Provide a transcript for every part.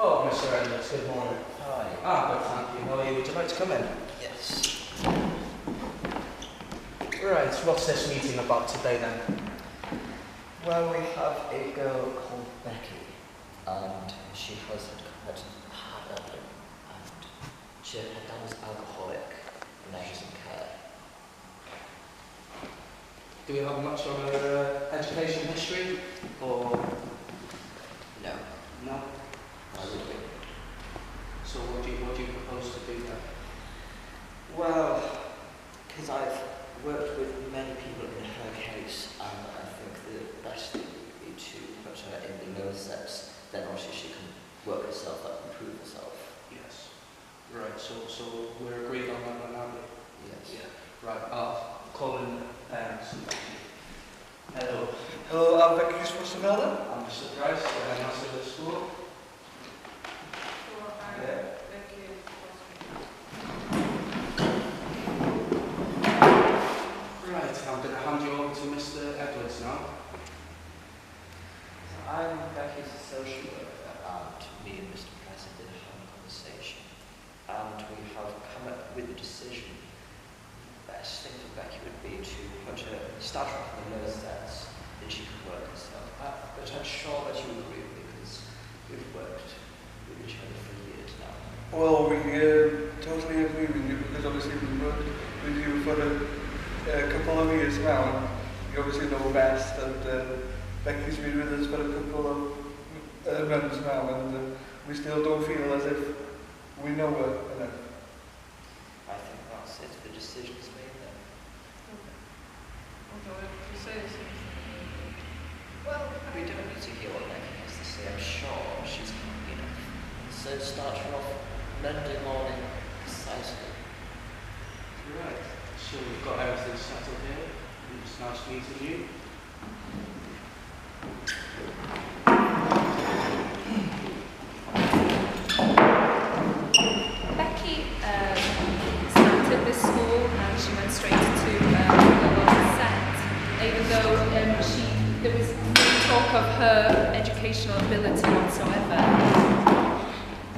Oh, Mr. Edwards, good morning. Hi. Good, thank you. How are you? Would you like to come in? Yes. Right, what's this meeting about today then? Well, we have a girl called Becky, and she has had hard upbringing, and her dad was alcoholic, and now she's in care. Do we have much on her education history? Or No. no? Not really. So what do you propose to do then? Well, because I've worked with many people in her case, and I think the best thing would be to put her in the lower sets, then obviously she can work herself up and improve herself. Yes. Right, so we're agreed on that one, aren't we? Yes. Yeah. Right, Colin parents. Hello. Hello, I'm Becky's foster father. I'm Mr. Price, the headmaster of the school. Yeah. Right, I'm going to hand you over to Mr. Edwards now. I'm Becky's social worker, and me and Mr. President have a conversation, and we have come up with a decision. The best thing for Becky would be to start her off in the lower sets, then she can work herself up. But I'm sure that you agree with me, because we've worked with each other for years now. Well, we totally agree with you because obviously we've worked with you for a couple of years now. And you obviously know best that Becky's been with us for a couple of months now, and we still don't feel as if we know her enough. I think that's it. The decision is made then. Well, We don't need to hear what Becky has to say. I'm sure she's happy enough. So start her off Monday morning, precisely. Right, so we've got everything settled here. It's nice meeting you. Becky started this school and she went straight to the lower set, even though there was no talk of her educational ability whatsoever.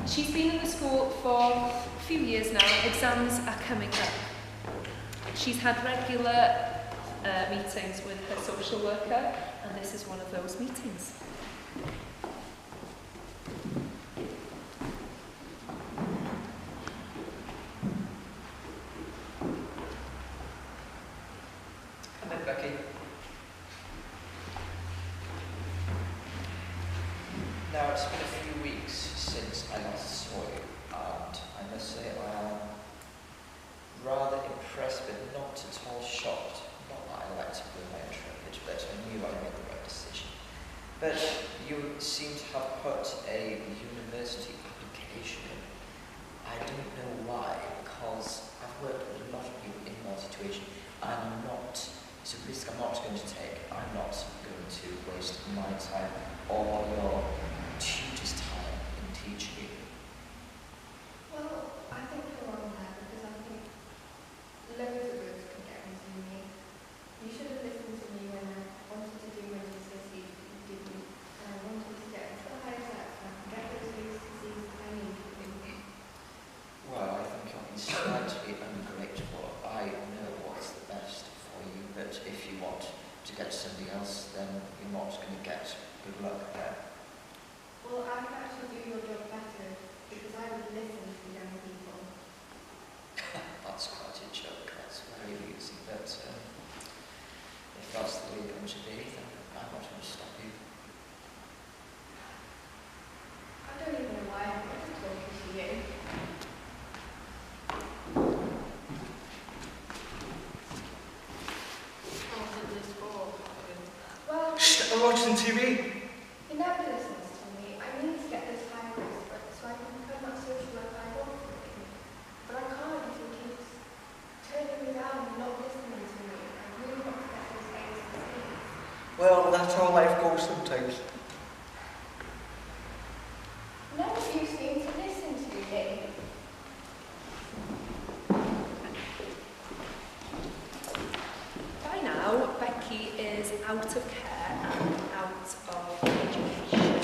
She's been in the school for a few years now. Exams are coming up. She's had regular meetings with her social worker, and this is one of those meetings. Come in, Becky. Now, it's been a few weeks since I last saw you, and I must say I am rather impressed but not at all shocked. Not that I like to blow my own trumpet, but I knew I made the right decision. But you seem to have put a university application in. I don't know why, because I've worked with a lot of people in your situation, and it's a risk I'm not going to take. I'm not going to waste my time or your tutor's time in teaching you. Well, I think you're wrong there because I think loads of routes can get into uni. You should have listened to me when I wanted to do my GCSE, you didn't. And I wanted to get into the higher sets and I can get those GCSEs I need to do. Well, I think you'll be slightly ungrateful. I know what's the best for you, but if you want to get somebody else, then you're not going to get good luck there. Well, I can actually do your job better because I would listen to young people. That's quite a joke. That's very easy, but if that's the way you're going to be, then I'm not going to stop you. I don't even know why I'm not talking to you. Well, Shh, I'm watching TV. he never listens to me. I need to get this high risk so I can become that social worker I want for him. But I can't if he keeps turning me down and not listening to me. I really want to get those A's and C's. Well, that's how life goes sometimes. None of you seem to listen to me. By now, Becky is out of care and out of education.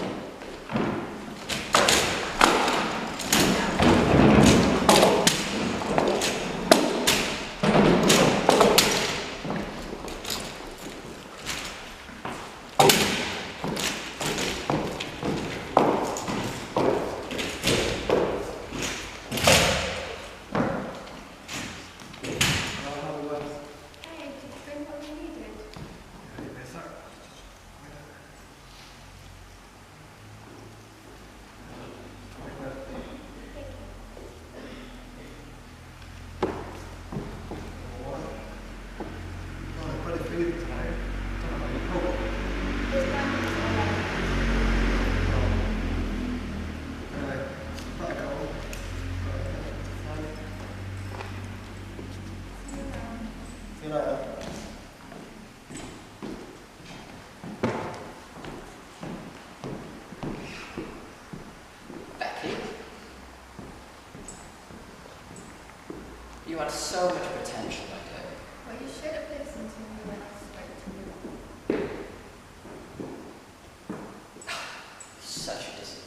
You had so much potential, Echo. Well, you should have listened to me when I spoke to you. Such a disappointment.